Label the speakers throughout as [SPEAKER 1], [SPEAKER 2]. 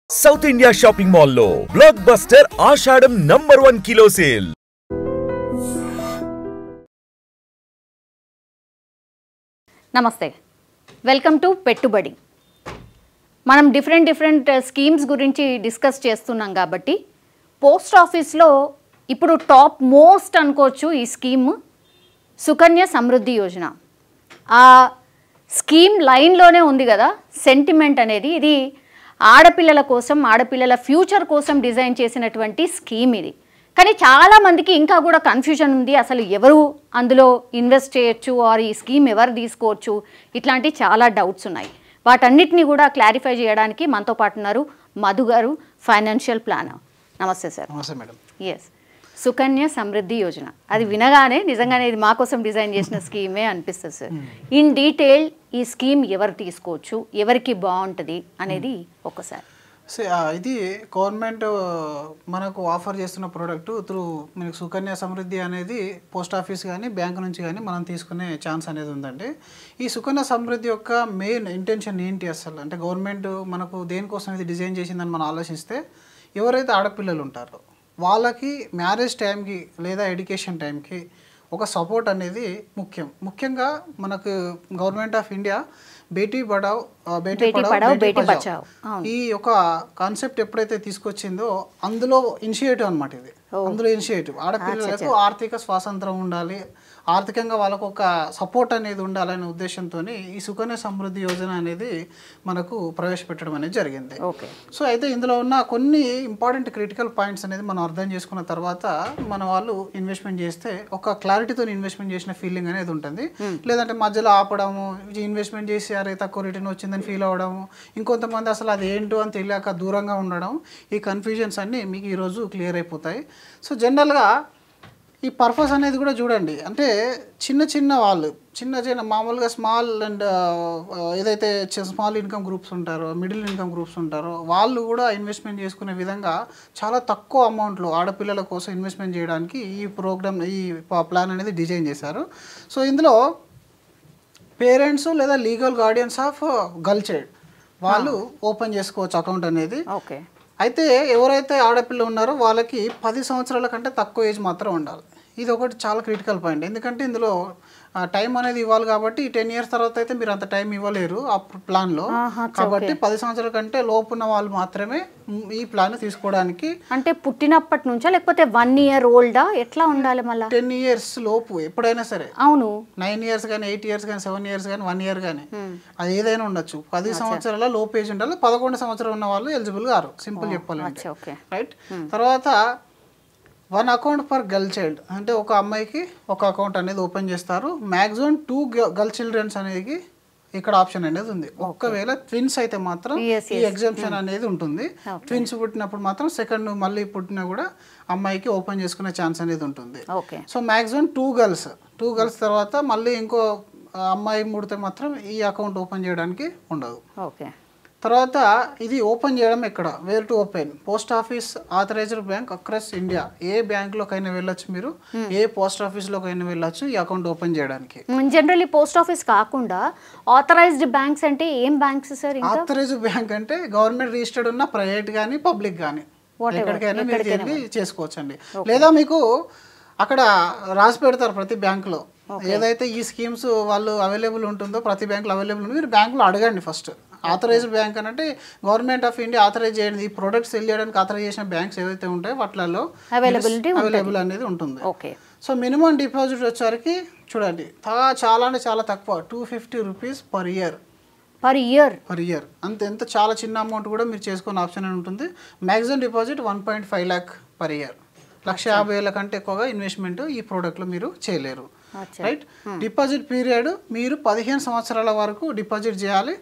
[SPEAKER 1] South India shopping mall లో block buster ఆషాఢం #1 kilo sale.
[SPEAKER 2] నమస్తే, welcome to పెట్టుబడి. మనం డిఫరెంట్ స్కీమ్స్ గురించి డిస్కస్ చేస్తున్నాం కాబట్టి పోస్ట్ ఆఫీస్లో ఇప్పుడు టాప్ మోస్ట్ అనుకోవచ్చు ఈ స్కీమ్ సుకన్య సమృద్ధి యోజన. ఆ స్కీమ్ లైన్లోనే ఉంది కదా సెంటిమెంట్ అనేది. ఇది ఆడపిల్లల కోసం, ఆడపిల్లల ఫ్యూచర్ కోసం డిజైన్ చేసినటువంటి స్కీమ్ ఇది. కానీ చాలామందికి ఇంకా కూడా కన్ఫ్యూజన్ ఉంది, అసలు ఎవరు అందులో ఇన్వెస్ట్ చేయొచ్చు, ఆర్ ఈ స్కీమ్ ఎవరు తీసుకోవచ్చు, ఇట్లాంటి చాలా డౌట్స్ ఉన్నాయి. వాటన్నిటిని కూడా క్లారిఫై చేయడానికి మనతో పాటు ఉన్నారు మధు గారు, ఫైనాన్షియల్ ప్లానర్. నమస్తే సార్.
[SPEAKER 3] నమస్తే మేడం.
[SPEAKER 2] ఎస్, సుకన్య సమృద్ధి యోజన అది వినగానే నిజంగానే ఇది మా కోసం డిజైన్ చేసిన స్కీమే అనిపిస్తుంది సార్. ఇన్ డీటెయిల్ ఈ స్కీమ్ ఎవరు తీసుకోవచ్చు, ఎవరికి బాగుంటుంది అనేది ఒక్కసారి.
[SPEAKER 3] ఇది గవర్నమెంట్ మనకు ఆఫర్ చేస్తున్న ప్రోడక్ట్ త్రూ మనకు సుకన్య సమృద్ధి అనేది పోస్ట్ ఆఫీస్ కానీ బ్యాంక్ నుంచి కానీ మనం తీసుకునే ఛాన్స్ అనేది ఉందండి. ఈ సుకన్య సమృద్ధి యొక్క మెయిన్ ఇంటెన్షన్ ఏంటి అసలు అంటే గవర్నమెంట్ మనకు దేనికోసం ఇది డిజైన్ చేసిందని మనం ఆలోచిస్తే ఎవరైతే ఆడపిల్లలు ఉంటారో వాళ్ళకి మ్యారేజ్ టైంకి లేదా ఎడ్యుకేషన్ టైంకి ఒక సపోర్ట్ అనేది ముఖ్యంగా మనకు government of India Beti Padhao Beti Bachao ఈ యొక్క కాన్సెప్ట్ ఎప్పుడైతే తీసుకొచ్చిందో అందులో ఇనిషియేటివ్ అనమాట ఇది. అందులో ఇనిషియేటివ్ ఆడపిల్లలకు ఆర్థిక స్వాతంత్రం ఉండాలి, ఆర్థికంగా వాళ్ళకు ఒక సపోర్ట్ అనేది ఉండాలనే ఉద్దేశంతో ఈ సుకన్య సమృద్ధి యోజన అనేది మనకు ప్రవేశపెట్టడం అనేది జరిగింది. సో అయితే ఇందులో ఉన్న కొన్ని ఇంపార్టెంట్ క్రిటికల్ పాయింట్స్ అనేది మనం అర్థం చేసుకున్న తర్వాత మన వాళ్ళు ఇన్వెస్ట్మెంట్ చేస్తే ఒక క్లారిటీతో ఇన్వెస్ట్మెంట్ చేసిన ఫీలింగ్ అనేది ఉంటుంది. లేదంటే మధ్యలో ఆపడము, ఇన్వెస్ట్మెంట్ చేసి అరే తక్కువ రిటర్న్ వచ్చిందని ఫీల్ అవ్వడము, ఇంకొంతమంది అసలు అది ఏంటో అని తెలియక దూరంగా ఉండడం, ఈ కన్ఫ్యూజన్స్ అన్నీ మీకు ఈరోజు క్లియర్ అయిపోతాయి. సో జనరల్గా ఈ పర్పస్ అనేది కూడా చూడండి, అంటే చిన్న వాళ్ళు మామూలుగా స్మాల్ అండ్ ఏదైతే స్మాల్ ఇన్కమ్ గ్రూప్స్ ఉంటారో, మిడిల్ ఇన్కమ్ గ్రూప్స్ ఉంటారో వాళ్ళు కూడా ఇన్వెస్ట్మెంట్ చేసుకునే విధంగా చాలా తక్కువ అమౌంట్లో ఆడపిల్లల కోసం ఇన్వెస్ట్మెంట్ చేయడానికి ఈ ప్రోగ్రామ్ ఈ ప్లాన్ అనేది డిజైన్ చేశారు. సో ఇందులో పేరెంట్స్ లేదా legal guardians of girl child వాళ్ళు ఓపెన్ చేసుకోవచ్చు అకౌంట్ అనేది. అయితే ఎవరైతే ఆడపిల్ల ఉన్నారో వాళ్ళకి 10 సంవత్సరాల కంటే తక్కువ ఏజ్ మాత్రం ఉండాలి. ఇది ఒకటి చాలా క్రిటికల్ పాయింట్. ఎందుకంటే ఇందులో టైం అనేది ఇవ్వాలి కాబట్టి 10 ఇయర్స్ తర్వాత అయితే మీరు అంత టైం ఇవ్వలేరు ఆ ప్లాన్లో. కాబట్టి 10 సంవత్సరాల కంటే లోపు ఉన్న వాళ్ళు మాత్రమే ఈ ప్లాన్ తీసుకోవడానికి.
[SPEAKER 2] అంటే పుట్టినప్పటి నుంచా లేకపోతే 1 year ఓల్డా ఎట్లా ఉండాలి? మళ్ళీ
[SPEAKER 3] 10 years లోపు ఎప్పుడైనా సరే.
[SPEAKER 2] అవును,
[SPEAKER 3] 9 years కానీ 8 years కానీ 7 years కానీ 1 year కానీ అది ఏదైనా ఉండొచ్చు. 10 సంవత్సరాల లోపు ఏజ్ ఉండాలి. 11 సంవత్సరాలు ఉన్న వాళ్ళు ఎలిజిబుల్ గారు, సింపుల్ చెప్పాలంటే. రైట్. తర్వాత 1 అకౌంట్ పర్ గర్ల్ చైల్డ్, అంటే ఒక అమ్మాయికి ఒక అకౌంట్ అనేది ఓపెన్ చేస్తారు. మ్యాక్సిమం 2 గర్ల్ చిల్డ్రన్స్ అనేది ఇక్కడ ఆప్షన్ అనేది ఉంది. ఒకవేళ ట్విన్స్ అయితే మాత్రం ఈ ఎగ్జామ్షన్ అనేది ఉంటుంది. ట్విన్స్ పుట్టినప్పుడు మాత్రం సెకండ్ మళ్ళీ పుట్టినా కూడా అమ్మాయికి ఓపెన్ చేసుకునే ఛాన్స్ అనేది ఉంటుంది. సో మ్యాక్సిమం 2 గర్ల్స్ తర్వాత మళ్ళీ ఇంకో అమ్మాయి ముడితే మాత్రం ఈ అకౌంట్ ఓపెన్ చేయడానికి ఉండదు. తర్వాత ఇది ఓపెన్ చేయడం ఎక్కడ, where to open, post office authorized bank across India. ఏ బ్యాంక్లోకైనా వెళ్ళొచ్చు, మీరు ఏ పోస్ట్ ఆఫీస్లోకైనా వెళ్ళొచ్చు ఈ అకౌంట్ ఓపెన్ చేయడానికి.
[SPEAKER 2] జనరల్లీ పోస్ట్ ఆఫీస్ కాకుండా ఆథరైజ్డ్ బ్యాంక్స్ అంటే ఏం బ్యాంక్స్ సార్?
[SPEAKER 3] ఆథరైజ్డ్ బ్యాంక్ అంటే గవర్నమెంట్ రిజిస్టర్డ్ ఉన్న ప్రైవేట్ కానీ పబ్లిక్ కానీ ఎక్కడికైనా మీరు వెళ్ళి చేసుకోవచ్చండి. లేదా మీకు అక్కడ రాసి పెడతారు ప్రతి బ్యాంకులో ఏదైతే ఈ స్కీమ్స్ వాళ్ళు అవైలబుల్ ఉంటుందో, ప్రతి బ్యాంకులో అవైలబుల్ ఉంది. మీరు బ్యాంకులో అడగండి ఫస్ట్. ఆథరైజ్డ్ బ్యాంక్ అంటే గవర్నమెంట్ ఆఫ్ ఇండియా ఆథరైజ్ చేయండి, ఈ ప్రొడక్ట్స్ సెల్ చేయడానికి ఆథరైజ్ చేసిన బ్యాంక్స్ ఏవైతే ఉంటాయో వాటిలలో అవైలబుల్ అనేది ఉంటుంది. సో మినిమం డిపాజిట్ వచ్చేసరికి చూడండి చాలా అంటే చాలా తక్కువ, 250 రూపీస్ పర్ ఇయర్. ఎంత చాలా చిన్న అమౌంట్ కూడా మీరు చేసుకునే ఆప్షన్ అని ఉంటుంది. Maximum deposit 1.5 lakh per year. 1,50,000 కంటే ఎక్కువగా ఇన్వెస్ట్మెంట్ ఈ ప్రోడక్ట్లో మీరు చేయలేరు. రైట్. డిపాజిట్ పీరియడ్ మీరు 15 సంవత్సరాల వరకు డిపాజిట్ చేయాలి.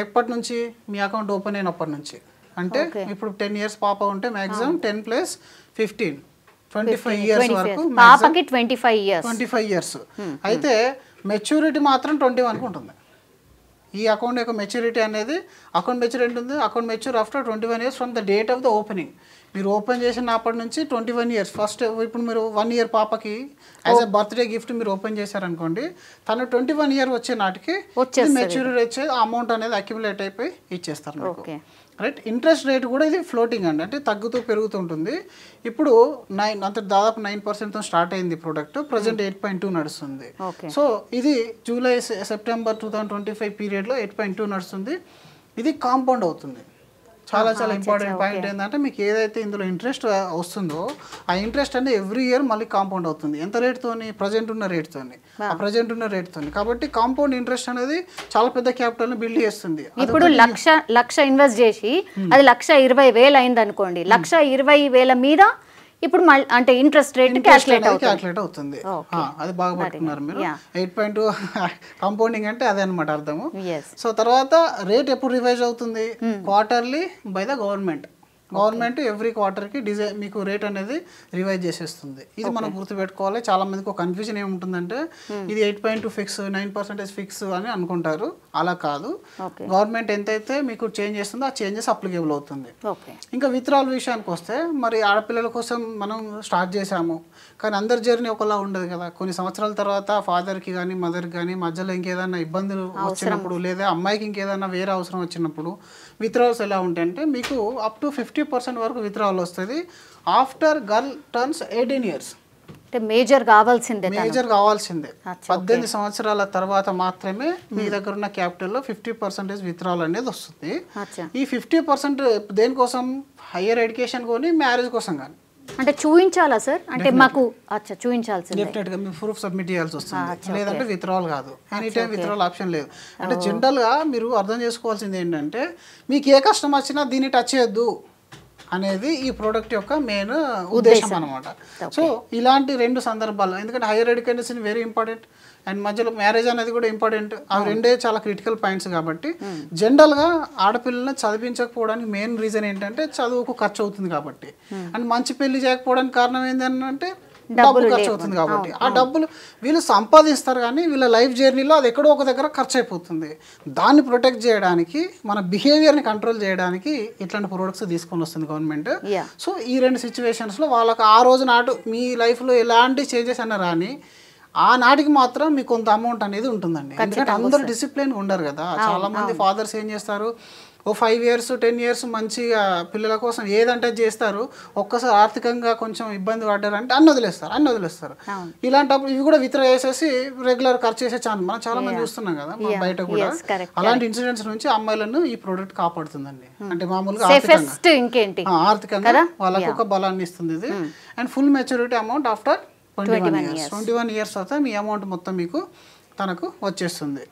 [SPEAKER 3] ఎప్పటి నుంచి? మీ అకౌంట్ ఓపెన్ అయినప్పటి నుంచి. అంటే ఇప్పుడు 10 years పాప ఉంటే మ్యాక్సిమం 10 + 15 25 years వరకు. 25 years. అయితే మెచ్యూరిటీ మాత్రం 21కు ఉంటుంది. ఈ అకౌంట్ యొక్క మెచ్యూరిటీ అనేది account mature after 21 years from the date of the opening. మీరు ఓపెన్ చేసినప్పటి నుంచి 21 years. ఫస్ట్ ఇప్పుడు మీరు 1 year పాపకి యాజ్ ఎ బర్త్డే గిఫ్ట్ మీరు ఓపెన్ చేశారనుకోండి, తను 21 year వచ్చే నాటికి మెచ్యూరిటీ వచ్చే అమౌంట్ అనేది అక్యుములేట్ అయిపోయి ఇచ్చేస్తారు. రైట్. ఇంట్రెస్ట్ రేట్ కూడా ఇది ఫ్లోటింగ్ అండి, అంటే తగ్గుతూ పెరుగుతుంటుంది. ఇప్పుడు 9 అంటే దాదాపు 9%తో స్టార్ట్ అయింది ప్రోడక్ట్, ప్రజెంట్ 8.2 నడుస్తుంది. సో ఇది జూలై సెప్టెంబర్ 2025 పీరియడ్లో 8.2 నడుస్తుంది. ఇది కాంపౌండ్ అవుతుంది. చాలా ఇంపార్టెంట్ పాయింట్ ఏంటంటే మీకు ఏదైతే ఇందులో ఇంట్రెస్ట్ వస్తుందో ఆ ఇంట్రెస్ట్ అనేది ఎవ్రీ ఇయర్ మళ్ళీ కాంపౌండ్ అవుతుంది. ఎంత రేట్తోని? ప్రజెంట్ ఉన్న రేట్తోని. కాబట్టి కాంపౌండ్ ఇంట్రెస్ట్ అనేది చాలా పెద్ద క్యాపిటల్ని బిల్డ్ చేస్తుంది.
[SPEAKER 2] ఇప్పుడు లక్ష ఇన్వెస్ట్ చేసి అది 1,20,000 అయింది అనుకోండి, 1,20,000 మీద ఇప్పుడు అంటే ఇంట్రెస్ట్ రేట్ క్యాల్కులేట్
[SPEAKER 3] అవుతుంది. అది బాగా పట్టుకున్నారు మీరు. 8.2 కాంపౌండింగ్ అంటే అదే అనమాట అర్థము. సో తర్వాత రేట్ ఎప్పుడు రివైజ్ అవుతుంది? Quarterly by the government every క్వార్టర్కి మీకు రేట్ అనేది రివైజ్ చేసేస్తుంది. ఇది మనం గుర్తుపెట్టుకోవాలి. చాలా మందికి ఒక కన్ఫ్యూజన్ ఏముంటుందంటే ఇది 8.2 ఫిక్స్, 9% ఫిక్స్ అని అనుకుంటారు. అలా కాదు, గవర్నమెంట్ ఎంతైతే మీకు చేంజ్ చేస్తుందో ఆ చేంజెస్ అప్లికేబుల్ అవుతుంది. ఇంకా విత్డ్రాల్ విషయానికి వస్తే, మరి ఆడపిల్లల కోసం మనం స్టార్ట్ చేసాము, కానీ అందరి జర్నీ ఒకలా ఉండదు కదా. కొన్ని సంవత్సరాల తర్వాత ఫాదర్కి కానీ మదర్కి కానీ మధ్యలో ఇంకేదైనా ఇబ్బందులు వచ్చినప్పుడు, లేదా అమ్మాయికి ఇంకేదైనా వేరే అవసరం వచ్చినప్పుడు విత్డ్రాల్స్ ఎలా ఉంటాయంటే మీకు అప్ టు 50% వరకు విత్డ్రావల్ వస్తుంది after girl turns 18 years.
[SPEAKER 2] Major కావాల్సిందే
[SPEAKER 3] 18 సంవత్సరాల తర్వాత మాత్రమే మీ దగ్గర ఉన్న క్యాపిటల్లో 50% విత్డ్రావల్ అనేది వస్తుంది. ఈ 50% దేనికోసం? హయ్యర్ ఎడ్యుకేషన్ కానీ మ్యారేజ్ కోసం కానీ.
[SPEAKER 2] అంటే చూపించాలా సార్? అంటే మాకు చూపించాల్సింది,
[SPEAKER 3] డెఫినెట్గా మీ ప్రూఫ్ సబ్మిట్ చేయాల్సి వస్తుంది. లేదంటే విత్డ్రావల్ కాదు, ఎనీ టైం విత్డ్రావల్ ఆప్షన్ లేదు. అంటే జనరల్గా మీరు అర్థం చేసుకోవాల్సింది ఏంటంటే మీకు ఏ కష్టం వచ్చినా దీన్ని టచ్ చేయొద్దు అనేది ఈ ప్రోడక్ట్ యొక్క మెయిన్ ఉద్దేశం అనమాట. సో ఇలాంటి 2 సందర్భాలు, ఎందుకంటే higher education very important and మధ్యలో మ్యారేజ్ అనేది కూడా ఇంపార్టెంట్. అవి రెండే చాలా క్రిటికల్ పాయింట్స్. కాబట్టి జనరల్గా ఆడపిల్లల్ని చదివించకపోవడానికి మెయిన్ రీజన్ ఏంటంటే చదువుకు ఖర్చు అవుతుంది కాబట్టి. అండ్ మంచి పెళ్లి చేయకపోవడానికి కారణం ఏంటంటే డబ్బులు ఖర్చు అవుతుంది కాబట్టి. ఆ డబ్బులు వీళ్ళు సంపాదిస్తారు కానీ వీళ్ళ లైఫ్ జర్నీలో అది ఎక్కడో ఒక దగ్గర ఖర్చు అయిపోతుంది. దాన్ని ప్రొటెక్ట్ చేయడానికి, మన బిహేవియర్ని కంట్రోల్ చేయడానికి ఇట్లాంటి ప్రొడక్ట్స్ తీసుకొని వస్తుంది గవర్నమెంట్. సో ఈ 2 సిచ్యువేషన్స్లో వాళ్ళకి ఆ రోజు నాటు మీ లైఫ్లో ఎలాంటి చేంజెస్ అన్నా రాని ఆనాటికి మాత్రం మీకు కొంత అమౌంట్ అనేది ఉంటుందండి. ఎందుకంటే అందరూ డిసిప్లిన్ ఉండరు కదా. చాలా మంది ఫాదర్స్ ఏం చేస్తారు, ఓ 5 years 10 years మంచిగా పిల్లల కోసం ఏదంటే చేస్తారు, ఒక్కసారి ఆర్థికంగా కొంచెం ఇబ్బంది పడ్డారంటే అన్ని వదిలేస్తారు. ఇలాంటప్పుడు ఇవి కూడా విత్డ్రా చేసేసి రెగ్యులర్ ఖర్చు చేసే ఛాన్స్ మనం చాలా మంది చూస్తున్నాం కదా బయట కూడా. అలాంటి ఇన్సిడెంట్స్ నుంచి అమ్మాయిలను ఈ ప్రోడక్ట్ కాపాడుతుందండి. అంటే మామూలుగా ఆర్థికంగా వాళ్ళకు ఒక బలాన్ని ఇస్తుంది ఇది. And full maturity amount after 21 years తర్వాత మీ అమౌంట్ మొత్తం మీకు తనకు వచ్చేస్తుంది.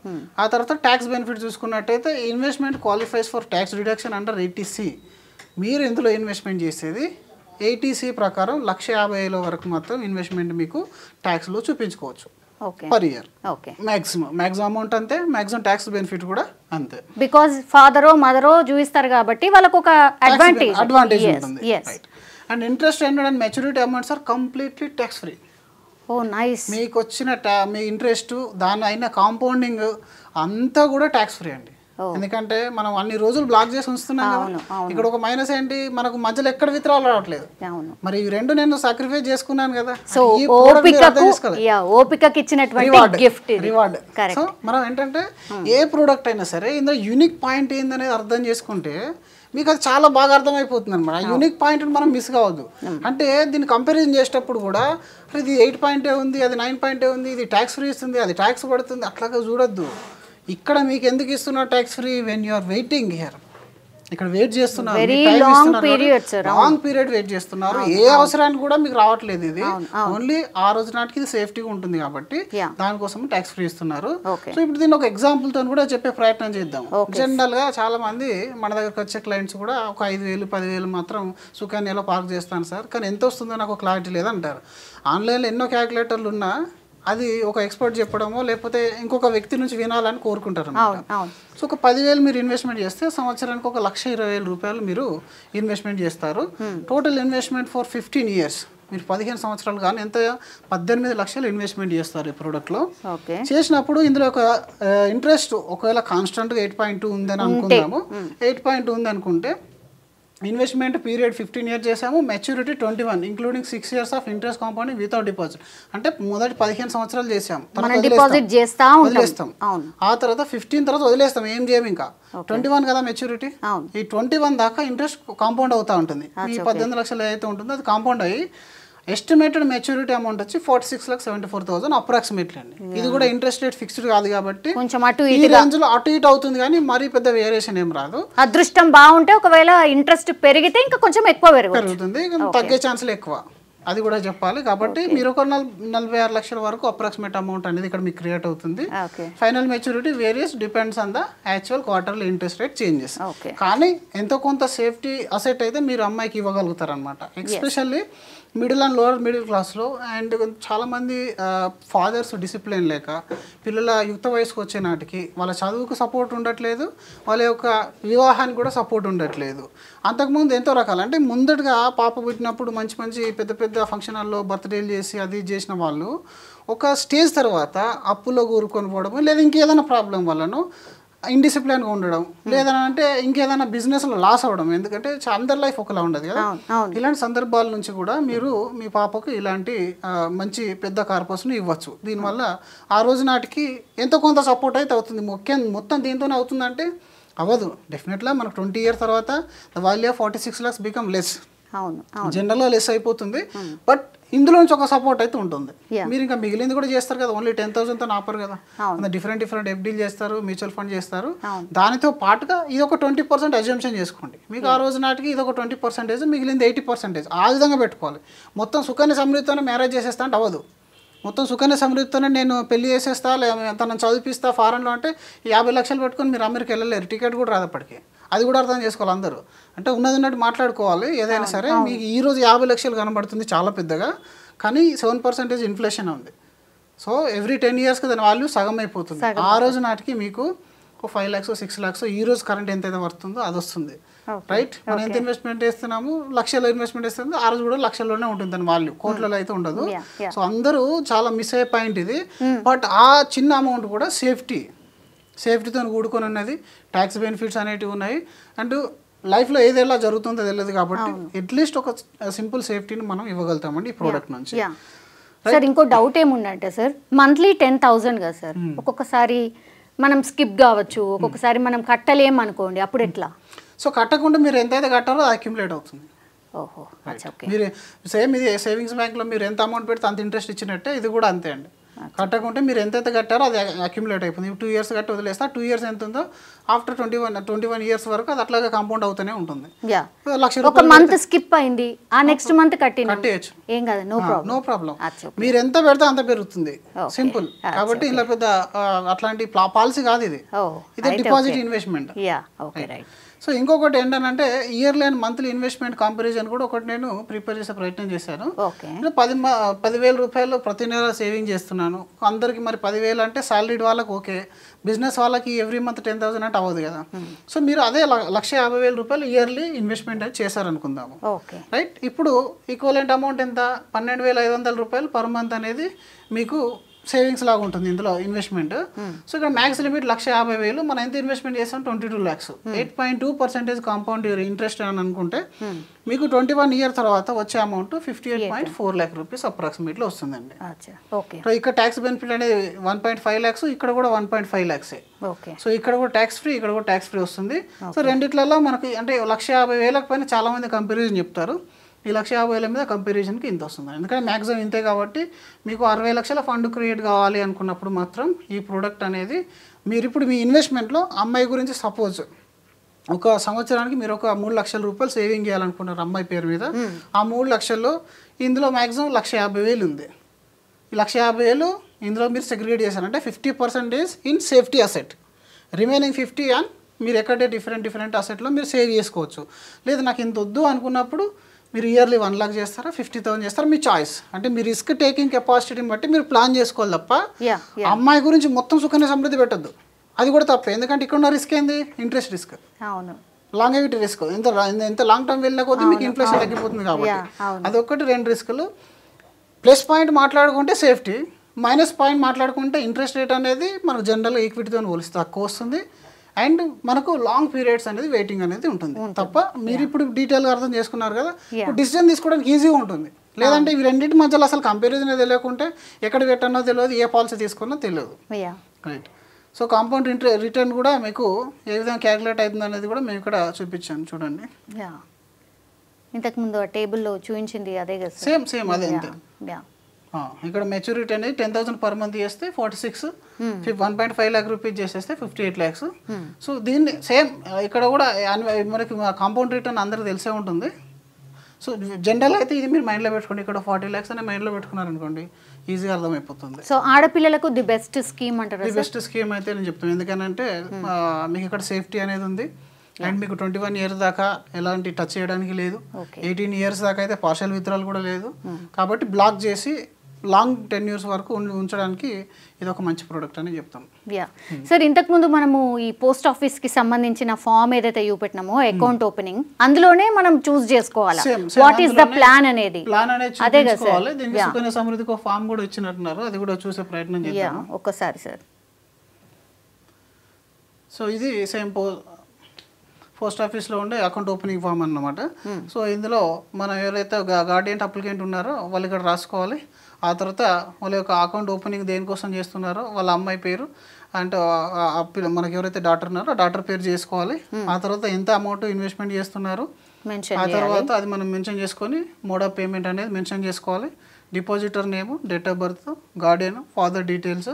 [SPEAKER 3] ఆ తర్వాత ట్యాక్స్ బెనిఫిట్ చూసుకున్నట్టయితే investment qualifies for tax reduction under 80C. మీరు ఇందులో ఇన్వెస్ట్మెంట్ చేసేది 80C ప్రకారం 1,50,000 వరకు మాత్రం ఇన్వెస్ట్మెంట్ మీకు ట్యాక్స్లో చూపించుకోవచ్చు పర్ ఇయర్. మ్యాక్సిమం అమౌంట్ అంతే, మ్యాక్సిమం ట్యాక్స్ బెనిఫిట్ కూడా అంతే.
[SPEAKER 2] బికాజ్ ఫాదరో మదరో చూపిస్తారు కాబట్టి వాళ్ళకు ఒక అడ్వాంటేజ్
[SPEAKER 3] ఉంటుంది. And interest and maturity amounts are completely tax free. మీకు వచ్చిన మీ ఇంట్రెస్ట్ దాని అయిన కాంపౌండింగ్ అంతా కూడా ట్యాక్స్ ఫ్రీ అండి. ఎందుకంటే మనం అన్ని రోజులు బ్లాక్ చేసి ఉంచుతున్నాం కదా. ఇక్కడ ఒక మైనస్ ఏంటి, మనకు మధ్యలో ఎక్కడ విత్డ్రావల్ రావట్లేదు. మరి ఈ 2 నేను సాక్రిఫైస్ చేసుకున్నాను కదా.
[SPEAKER 2] So reward.
[SPEAKER 3] సో మనం ఏంటంటే ఏ ప్రోడక్ట్ అయినా సరే ఇందులో యూనిక్ పాయింట్ ఏందనేది అర్థం చేసుకుంటే మీకు అది చాలా బాగా అర్థమైపోతుంది అనమాట. ఆ యూనిక్ పాయింట్ మనం మిస్ కావద్దు. అంటే దీన్ని కంపారిజన్ చేసేటప్పుడు కూడా ఇది 8 ఉంది, అది 9 ఉంది, ఇది ట్యాక్స్ ఫ్రీ ఇస్తుంది, అది ట్యాక్స్ పడుతుంది, అట్లాగా చూడొద్దు. ఇక్కడ మీకు ఎందుకు ఇస్తున్నారు tax free? When you are waiting here, ఇక్కడ వెయిట్ చేస్తున్నారు, లాంగ్ పీరియడ్ వెయిట్ చేస్తున్నారు. ఏ అవసరానికి కూడా మీకు రావట్లేదు. ఇది ఓన్లీ ఆ రోజు నాటికి ఇది సేఫ్టీగా ఉంటుంది కాబట్టి దానికోసం ట్యాక్స్ ఫ్రీ ఇస్తున్నారు. సో ఇప్పుడు దీన్ని ఒక ఎగ్జాంపుల్ తో కూడా చెప్పే ప్రయత్నం చేద్దాం. జనరల్ గా చాలా మంది మన దగ్గరకు వచ్చే క్లయింట్స్ కూడా ఒక 5,000 10,000 మాత్రం సుకన్యలో పార్క్ చేస్తాను సార్, కానీ ఎంత వస్తుందో నాకు క్లారిటీ లేదంటారు. ఆన్లైన్లో ఎన్నో క్యాలిక్యులేటర్లు ఉన్నా అది ఒక ఎక్స్పర్ట్ చెప్పడమో లేకపోతే ఇంకొక వ్యక్తి నుంచి వినాలని కోరుకుంటారు అన్నమాట. సో ఒక 10,000 మీరు ఇన్వెస్ట్మెంట్ చేస్తే సంవత్సరానికి ఒక 1,20,000 మీరు ఇన్వెస్ట్మెంట్ చేస్తారు. టోటల్ ఇన్వెస్ట్మెంట్ ఫర్ 15 years, మీరు 15 సంవత్సరాలు కానీ ఎంత 18 లక్షలు ఇన్వెస్ట్మెంట్ చేస్తారు ఈ ప్రోడక్ట్లో. చేసినప్పుడు ఇందులో ఒక ఇంట్రెస్ట్ ఒకవేళ కాన్స్టెంట్గా 8.2 ఉందని అనుకుందాము. 8.2 ఉంది అనుకుంటే ఇన్వెస్ట్మెంట్ పీరియడ్ 15 years చేసాము, maturity 21 including 6 years of interest compounding without deposit. అంటే మొదటి 15 సంవత్సరాలు చేసాం, వదిలేస్తాం. ఆ తర్వాత 15 తర్వాత వదిలేస్తాం, ఏం చేయం. ఇంకా 21 కదా మెచ్యూరిటీ, ఈ 21 దాకా ఇంట్రెస్ట్ కాంపౌండ్ అవుతూ ఉంటుంది. ఈ 18 లక్షలు ఏదైతే ఉంటుందో అది కాంపౌండ్ అయ్యి ఎస్టిమేటెడ్ మెచ్యూరిటీ అమౌంట్ వచ్చి 46,74,000 అప్రాక్సిమేట్లీ అండి. ఇది కూడా ఇంట్రెస్ట్ రేట్ ఫిక్స్డ్ కాదు కాబట్టి ఈ రేంజ్ లో అటు ఇటు అవుతుంది, కానీ మరీ పెద్ద వేరియేషన్ ఏం రాదు.
[SPEAKER 2] అదృష్టం బాగుంటే ఒకవేళ ఇంట్రెస్ట్ పెరిగితే ఇంకా కొంచెం ఎక్కువ
[SPEAKER 3] పెరుగుతుంది, తగ్గే ఛాన్సులు ఎక్కువ, అది కూడా చెప్పాలి. కాబట్టి మీరు ఒక 46 లక్షల వరకు అప్రాక్సిమేట్ అమౌంట్ అనేది ఇక్కడ మీకు క్రియేట్ అవుతుంది. Final maturity various depends on the actual quarterly interest rate changes. కానీ ఎంతో కొంత సేఫ్టీ అసెట్ అయితే మీరు అమ్మాయికి ఇవ్వగలుగుతారు అనమాట. Especially middle and lower middle క్లాస్లో అండ్ చాలామంది ఫాదర్స్ డిసిప్లిన్ లేక పిల్లల యుక్త వయసుకు వచ్చే నాటికి వాళ్ళ చదువుకు సపోర్ట్ ఉండట్లేదు, వాళ్ళ యొక్క వివాహానికి కూడా సపోర్ట్ ఉండట్లేదు. అంతకుముందు ఎంతో రకాలు అంటే ముందటగా పాప పుట్టినప్పుడు మంచి మంచి పెద్ద పెద్ద ఫంక్షన్ హాల్లో బర్త్డేలు చేసి అది చేసిన వాళ్ళు ఒక స్టేజ్ తర్వాత అప్పులో కూరుకొని పోవడం, లేదా ఇంకేదైనా ప్రాబ్లం వల్లనో ఇండిసిప్లిన్గా ఉండడం, లేదని అంటే ఇంకేదైనా బిజినెస్లో లాస్ అవ్వడం. ఎందుకంటే అందరి లైఫ్ ఒకలా ఉండదు కదా. ఇలాంటి సందర్భాల నుంచి కూడా మీరు మీ పాపకు ఇలాంటి మంచి పెద్ద కార్పస్ను ఇవ్వచ్చు. దీనివల్ల ఆ రోజు నాటికి ఎంతో కొంత సపోర్ట్ అయితే అవుతుంది. మొత్తం దీంతోనే అవుతుందంటే అవ్వదు. డెఫినెట్గా మనకు 20 years తర్వాత the value of 46 lakhs become less, జనరల్గా లెస్ అయిపోతుంది. బట్ ఇందులోంచి ఒక సపోర్ట్ అయితే ఉంటుంది. మీరు ఇంకా మిగిలింది కూడా చేస్తారు కదా, ఓన్లీ 10,000తో ఆపరు కదా. డిఫరెంట్ ఎఫ్డీలు చేస్తారు, మ్యూచువల్ ఫండ్ చేస్తారు. దానితో పాటుగా ఇది ఒక 20% అజంప్షన్ చేసుకోండి. మీకు ఆ రోజు నాటికి ఇది ఒక 20%, మిగిలింది 80%. ఆ విధంగా పెట్టుకోవాలి. మొత్తం సుకన్య సమృద్ధితోనే మ్యారేజ్ చేసేస్తా అంటే అవ్వదు. మొత్తం సుకన్య సమృద్ధితోనే నేను పెళ్లి చేసేస్తా, తనను చదివిపిస్తా ఫారెన్లో అంటే 50 లక్షలు పెట్టుకొని మీరు అమెరికా వెళ్ళలేరు, టికెట్ కూడా రాదు అప్పటికి. అది కూడా అర్థం చేసుకోవాలి అందరూ. అంటే ఉన్నట్టు మాట్లాడుకోవాలి ఏదైనా సరే. మీకు ఈరోజు 50 లక్షలు కనబడుతుంది చాలా పెద్దగా, కానీ 7% ఇన్ఫ్లేషన్ ఉంది. సో ఎవ్రీ 10 yearsకి దాని వాల్యూ సగం అయిపోతుంది. ఆ రోజు నాటికి మీకు 5 lakhs 6 lakhs ఈ రోజు కరెంట్ ఎంత వస్తుందో అది వస్తుంది. రైట్, మనం ఎంత ఇన్వెస్ట్మెంట్ చేస్తున్నాము, లక్షల్లో ఇన్వెస్ట్మెంట్ చేస్తుంది, ఆ రోజు కూడా లక్షల్లోనే ఉంటుంది దాని వాల్యూ, కోట్లలో అయితే ఉండదు. సో అందరూ చాలా మిస్ అయ్యే పాయింట్ ఇది. బట్ ఆ చిన్న అమౌంట్ కూడా సేఫ్టీతో కూడుకొని ఉన్నది, ట్యాక్స్ బెనిఫిట్స్ అనేటివి ఉన్నాయి. అండ్ లైఫ్లో ఏది ఎలా జరుగుతుందో తెలియదు కాబట్టి అట్లీస్ట్ ఒక సింపుల్ సేఫ్టీని మనం ఇవ్వగలుగుతామండి ఈ ప్రోడక్ట్ నుంచి.
[SPEAKER 2] సార్ ఇంకో డౌట్ ఏముందంటే సార్, మంత్లీ 10,000 కదా సార్, ఒక్కొక్కసారి మనం స్కిప్ కావచ్చు, ఒక్కొక్కసారి మనం కట్టలేం అనుకోండి, అప్పుడు ఎట్లా?
[SPEAKER 3] సో కట్టకుండా మీరు ఎంతైతే కట్టారో అది అక్యుములేట్ అవుతుంది. మీరు సేమ్ ఇది సేవింగ్స్ బ్యాంక్లో మీరు ఎంత అమౌంట్ పెడితే అంత ఇంట్రెస్ట్ ఇచ్చినట్టే ఇది కూడా అంతే అండి. కట్టకుంటే మీరు ఎంతైతే కట్టారో అది అక్యుములేట్ అయిపోతుంది. 2 years కట్టి వదిలేస్తే 2 years ఎంత ఉందో ఆఫ్టర్ 21 years వరకు అది అట్లాగే కాంపౌండ్ అవుతూనే ఉంటుంది.
[SPEAKER 2] ఒక మంత్ స్కిప్ అయింది, ఆ నెక్స్ట్ మంత్ కట్టేయచ్చు, ఏం కాదు, నో ప్రాబ్లం.
[SPEAKER 3] మీరు ఎంత పెడితే అంత పెరుగుతుంది, సింపుల్. కాబట్టి ఇలా పెద్ద అట్లాంటి పాలసీ కాదు ఇది, ఇది డిపాజిట్ ఇన్వెస్ట్మెంట్. సో ఇంకొకటి ఏంటంటే yearly and monthly investment comparison కూడా ఒకటి నేను ప్రిపేర్ చేసే ప్రయత్నం చేశాను. 10,000 రూపాయలు ప్రతి నెల సేవింగ్ చేస్తున్నాను. అందరికి మరి 10,000 అంటే సాలరీడ్ వాళ్ళకి ఓకే, బిజినెస్ వాళ్ళకి ఎవ్రీ మంత్ 10,000 అంటే అవ్వదు కదా. సో మీరు అదే 1,50,000 రూపాయలు ఇయర్లీ ఇన్వెస్ట్మెంట్ అయితే చేశారనుకుందాము. రైట్, ఇప్పుడు ఈక్వలెంట్ అమౌంట్ ఎంత, 12,500 రూపాయలు పర్ మంత్ అనేది మీకు సేవింగ్స్ లాగా ఉంటుంది ఇందులో ఇన్వెస్ట్మెంట్. సో ఇక్కడ మ్యాక్స్ లిమిట్ 1,50,000, మనం ఎంత ఇన్వెస్ట్మెంట్ చేస్తాం 22 lakhs, 8.2% కాంపౌండ్ ఇంట్రెస్ట్ అని అనుకుంటే మీకు 21 years తర్వాత వచ్చే అమౌంట్ 58.4 lakh rupees అప్రాక్సిమేట్లీ వస్తుందండి. సో ఇక్కడ ట్యాక్స్ బెనిఫిట్ అనేది 1.5 lakhs, ఇక్కడ కూడా 1.5 lakhs. సో ఇక్కడ కూడా ట్యాక్స్ ఫ్రీ, ఇక్కడ కూడా ట్యాక్స్ ఫ్రీ వస్తుంది. సో రెండిట్లలో మనకి అంటే 1,50,000 పైన చాలా మంది కంపారిజన్ చెప్తారు, ఈ 1,50,000 మీద కంపారిజన్కి ఇంత వస్తుంది. ఎందుకంటే మ్యాక్సిమం ఇంతే కాబట్టి మీకు 60 లక్షల ఫండ్ క్రియేట్ కావాలి అనుకున్నప్పుడు మాత్రం ఈ ప్రోడక్ట్ అనేది మీరు ఇప్పుడు మీ ఇన్వెస్ట్మెంట్లో అమ్మాయి గురించి సపోజ్ ఒక సంవత్సరానికి మీరు ఒక 3 లక్షల రూపాయలు సేవింగ్ చేయాలనుకున్నారు అమ్మాయి పేరు మీద. ఆ 3 లక్షల్లో ఇందులో మ్యాక్సిమం 1,50,000 ఉంది. ఈ 1,50,000 ఇందులో మీరు సెగ్రిగేట్ చేశారంటే 50% in safety asset, remaining 50 on మీరు ఎక్కడే డిఫరెంట్ అసెట్లో మీరు సేవ్ చేసుకోవచ్చు. లేదు నాకు ఇంత వద్దు అనుకున్నప్పుడు మీరు ఇయర్లీ 1 lakh చేస్తారా, 50,000 చేస్తారా, మీ చాయిస్. అంటే మీ రిస్క్ టేకింగ్ కెపాసిటీని బట్టి మీరు ప్లాన్ చేసుకోవాలి తప్ప అమ్మాయి గురించి మొత్తం సుకన్య సమృద్ధి పెట్టద్దు, అది కూడా తప్పే. ఎందుకంటే ఇక్కడ ఉన్న రిస్క్ ఏంది, ఇంట్రెస్ట్ రిస్క్, లాంగేవిటీ రిస్క్. ఎంత లాంగ్ టర్మ్ వెళ్ళిన కొద్దీ మీకు ఇన్ఫ్లేషన్ తగ్గిపోతుంది కాబట్టి అదొక్కటి. 2 రిస్కులు. ప్లస్ పాయింట్ మాట్లాడుకుంటే సేఫ్టీ, మైనస్ పాయింట్ మాట్లాడుకుంటే ఇంట్రెస్ట్ రేట్ అనేది మనకు జనరల్గా ఈక్విటీతో పోలిస్తే తక్కువ వస్తుంది. అండ్ మనకు లాంగ్ పీరియడ్స్ అనేది వెయిటింగ్ అనేది ఉంటుంది తప్ప మీరు ఇప్పుడు డీటెయిల్గా అర్థం చేసుకున్నారు కదా, డిసిజన్ తీసుకోవడానికి ఈజీగా ఉంటుంది. లేదంటే ఇవి రెండింటి మధ్యలో అసలు కంపారిజన్ తెలియకుంటే ఎక్కడ పెట్టానో తెలియదు, ఏ పాలసీ తీసుకున్నా తెలియదు. రైట్. సో కాంపౌండ్ రిటర్న్ కూడా మీకు ఏ విధంగా క్యాలిక్యులేట్ అవుతుంది అనేది కూడా మేము ఇక్కడ చూపించాను చూడండి.
[SPEAKER 2] ఇంతకుముందు టేబుల్లో చూపించింది అదే కదా?
[SPEAKER 3] సేమ్ అదే అంతే. ఇక్కడ మెచ్యూరిటీ అనేది 10,000 పర్ మంత్ చేస్తే 46, 1.5 lakh రూపీస్ చేసేస్తే 58 lakhs. సో దీన్ని సేమ్ ఇక్కడ కూడా మనకి కాంపౌండ్ రిటర్న్ అందరికి తెలిసే ఉంటుంది. సో జనరల్ అయితే ఇది మీరు మైండ్లో పెట్టుకోండి, ఇక్కడ 40 lakhs అనే మైండ్లో పెట్టుకున్నారనుకోండి ఈజీగా అర్థమైపోతుంది.
[SPEAKER 2] సో ఆడపిల్లలకు ది బెస్ట్ స్కీమ్ అంటారు?
[SPEAKER 3] ది బెస్ట్ స్కీమ్ అయితే నేను చెప్తాను, ఎందుకంటే మీకు ఇక్కడ సేఫ్టీ అనేది ఉంది. అండ్ మీకు 21 years దాకా ఎలాంటి టచ్ చేయడానికి లేదు, 18 years దాకా అయితే పార్షల్ విత్డ్రాల్ కూడా లేదు. కాబట్టి బ్లాక్ చేసి లాంగ్ 10 years వరకు ఉంచడానికి ఇది ఒక మంచి ప్రోడక్ట్ అని చెప్తాం.
[SPEAKER 2] సార్ ఇంతకుముందు మనము ఈ పోస్ట్ ఆఫీస్కి సంబంధించిన ఫామ్ ఏదైతే చూపెట్టినామో అకౌంట్ ఓపెనింగ్, అందులోనే మనం చూస్ చేసుకోవాలి వాట్ ఈస్ ద ప్లాన్ అనేది.
[SPEAKER 3] అదే కదా సార్, దీనికి సుకన్య సమృద్ధికి ఒక ఫామ్ కూడా ఇచ్చినట్టున్నారు, అది కూడా చూసే ప్రయత్నం చేద్దాం
[SPEAKER 2] ఒక్కసారి సార్.
[SPEAKER 3] సో ఇది సేమ్ పోస్ట్ ఆఫీస్లో ఉండే అకౌంట్ ఓపెనింగ్ ఫామ్ అన్నమాట. సో ఇందులో మనం ఎవరైతే గార్డియన్ అప్లికెంట్ ఉన్నారో వాళ్ళు ఇక్కడ రాసుకోవాలి. ఆ తర్వాత వాళ్ళ యొక్క అకౌంట్ ఓపెనింగ్ దేనికోసం చేస్తున్నారో వాళ్ళ అమ్మాయి పేరు అంటే మనకి ఎవరైతే డాటర్ ఉన్నారో ఆ డాటర్ పేరు చేసుకోవాలి. ఆ తర్వాత ఎంత అమౌంట్ ఇన్వెస్ట్మెంట్ చేస్తున్నారు, ఆ తర్వాత అది మనం మెన్షన్ చేసుకొని మోడ్ ఆఫ్ పేమెంట్ అనేది మెన్షన్ చేసుకోవాలి. Depositor name, date of birth, Guardian, father details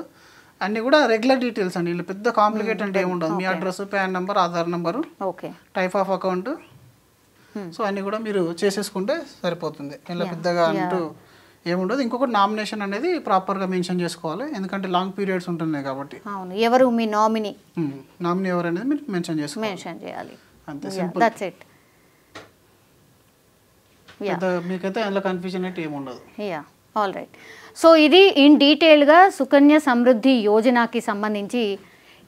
[SPEAKER 3] అన్నీ కూడా రెగ్యులర్ డీటెయిల్స్ అండి. ఇలా పెద్ద కాంప్లికేట్ అంటే ఏముండదు. మీ address, PAN number, Aadhaar number, type of account, so అన్నీ కూడా మీరు చేసేసుకుంటే సరిపోతుంది. ఇలా పెద్దగా అంటూ ఏముండదు. ఇంకొకటి నామినేషన్ అనేది ప్రాపర్గా మెన్షన్ చేసుకోవాలి, ఎందుకంటే లాంగ్ పీరియడ్స్ ఉంటున్నాయి కాబట్టి.
[SPEAKER 2] ఎవరు మీ నామినీ,
[SPEAKER 3] నామినీ ఎవరు అనేది మీరు మెన్షన్ చేయాలి. అంతే సింపుల్. మీకైతే అందులో కన్ఫ్యూజన్ అయితే ఏముండదు.
[SPEAKER 2] All right. సో ఇది ఇన్ డీటెయిల్గా సుకన్య సమృద్ధి యోజనకి సంబంధించి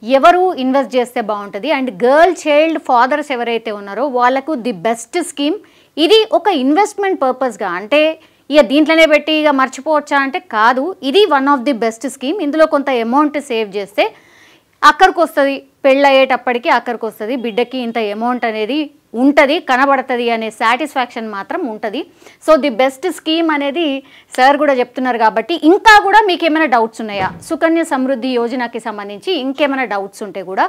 [SPEAKER 2] ఎవరు ఇన్వెస్ట్ చేస్తే బాగుంటుంది అండ్ గర్ల్ చైల్డ్ ఫాదర్స్ ఎవరైతే ఉన్నారో వాళ్ళకు ది బెస్ట్ స్కీమ్ ఇది. ఒక ఇన్వెస్ట్మెంట్ పర్పస్గా అంటే ఇక దీంట్లోనే పెట్టి ఇక మర్చిపోవచ్చా అంటే కాదు, ఇది one of the best scheme. ఇందులో కొంత అమౌంట్ సేవ్ చేస్తే అక్కడికి వస్తుంది, పెళ్ళయ్యేటప్పటికి అక్కడికి వస్తుంది, బిడ్డకి ఇంత అమౌంట్ అనేది ఉంటుంది, కనబడుతుంది అనే సాటిస్ఫాక్షన్ మాత్రం ఉంటుంది. సో ది బెస్ట్ స్కీమ్ అనేది సార్ కూడా చెప్తున్నారు కాబట్టి ఇంకా కూడా మీకు ఏమైనా డౌట్స్ ఉన్నాయా సుకన్య సమృద్ధి యోజనకి సంబంధించి, ఇంకేమైనా డౌట్స్ ఉంటే కూడా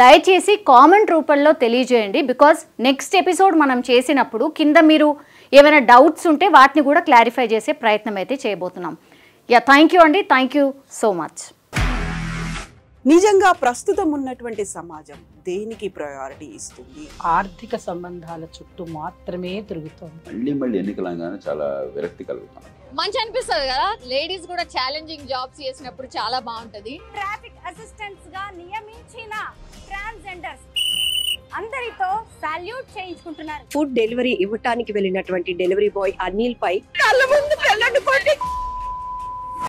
[SPEAKER 2] దయచేసి కామెంట్ రూపంలో తెలియజేయండి. బికాజ్ నెక్స్ట్ ఎపిసోడ్ మనం చేసినప్పుడు కింద మీరు ఏమైనా డౌట్స్ ఉంటే వాటిని కూడా క్లారిఫై చేసే ప్రయత్నం అయితే చేయబోతున్నాం. థ్యాంక్ యూ అండి, థ్యాంక్ యూ సో మచ్.
[SPEAKER 4] నిజంగా ప్రస్తుతం ఉన్నటువంటి సమాజం దేనికి ప్రయారిటీ ఇస్తుంది?
[SPEAKER 5] ఆర్థిక సంబంధాల చుట్టూ మాత్రమే తిరుగుతోంది.
[SPEAKER 6] మళ్ళీ ఎన్నికలంగానే చాలా విరక్తి కలుగుతాం.
[SPEAKER 7] మంచి అనిపిస్తుంది కదా, లేడీస్ కూడా ఛాలెంజింగ్ జాబ్స్ చేసినప్పుడు చాలా బాగుంటది.
[SPEAKER 8] ట్రాఫిక్ అసిస్టెంట్స్ గా నియమించిన ట్రాన్స్జెండర్స్ అందరితో సాల్యూట్ చేయించుకుంటున్నారు.
[SPEAKER 4] ఫుడ్ డెలివరీ ఇవ్వటానికి వెళ్ళినటువంటి డెలివరీ బాయ్ అనిల్ పై కళ్ళ ముందు